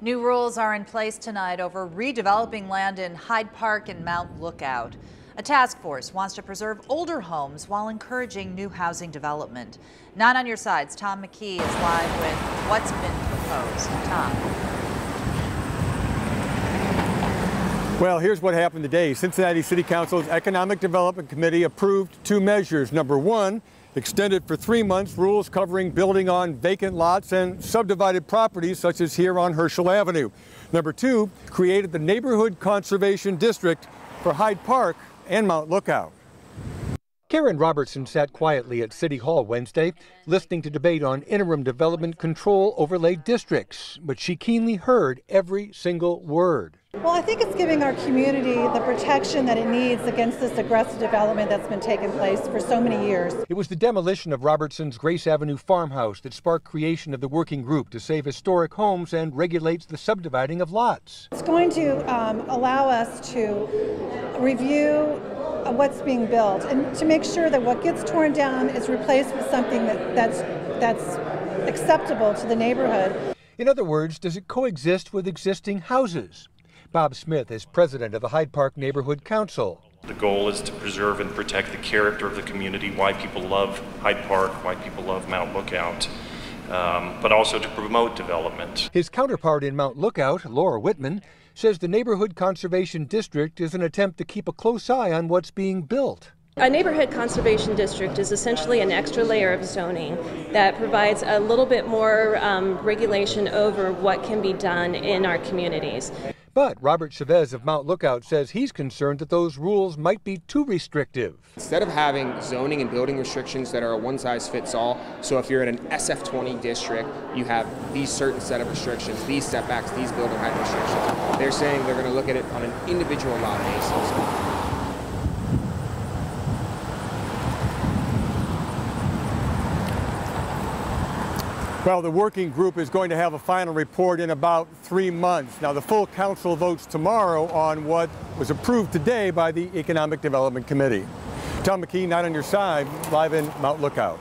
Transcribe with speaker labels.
Speaker 1: New rules are in place tonight over redeveloping land in Hyde Park and Mount Lookout. A task force wants to preserve older homes while encouraging new housing development. 9 on your sides, Tom McKee is live with what's been proposed. Tom.
Speaker 2: Well, here's what happened today. Cincinnati City Council's Economic Development Committee approved 2 measures. Number 1, extended for 3 months rules covering building on vacant lots and subdivided properties such as here on Herschel Avenue. Number 2, created the Neighborhood Conservation District for Hyde Park and Mount Lookout. Karen Robertson sat quietly at City Hall Wednesday, listening to debate on interim development control overlay districts, but she keenly heard every single word.
Speaker 3: Well, I think it's giving our community the protection that it needs against this aggressive development that's been taking place for so many years. It
Speaker 2: was the demolition of Robertson's Grace Avenue farmhouse that sparked creation of the working group to save historic homes and regulates the subdividing of lots.
Speaker 3: It's going to allow us to review what's being built and to make sure that what gets torn down is replaced with something that's acceptable to the neighborhood.
Speaker 2: In other words, does it coexist with existing houses? Bob Smith is president of the Hyde Park Neighborhood Council.
Speaker 4: The goal is to preserve and protect the character of the community, why people love Hyde Park, why people love Mount Lookout, but also to promote development.
Speaker 2: His counterpart in Mount Lookout, Laura Whitman, says the Neighborhood Conservation District is an attempt to keep a close eye on what's being built.
Speaker 5: A neighborhood conservation district is essentially an extra layer of zoning that provides a little bit more regulation over what can be done in our communities.
Speaker 2: But Robert Chavez of Mount Lookout says he's concerned that those rules might be too restrictive.
Speaker 6: Instead of having zoning and building restrictions that are a one-size-fits-all, so if you're in an SF20 district, you have these certain set of restrictions, these setbacks, these building height restrictions. They're saying they're going to look at it on an individual lot basis.
Speaker 2: Well, the working group is going to have a final report in about 3 months. Now, the full council votes tomorrow on what was approved today by the Economic Development Committee. Tom McKee, 9 on your side, live in Mount Lookout.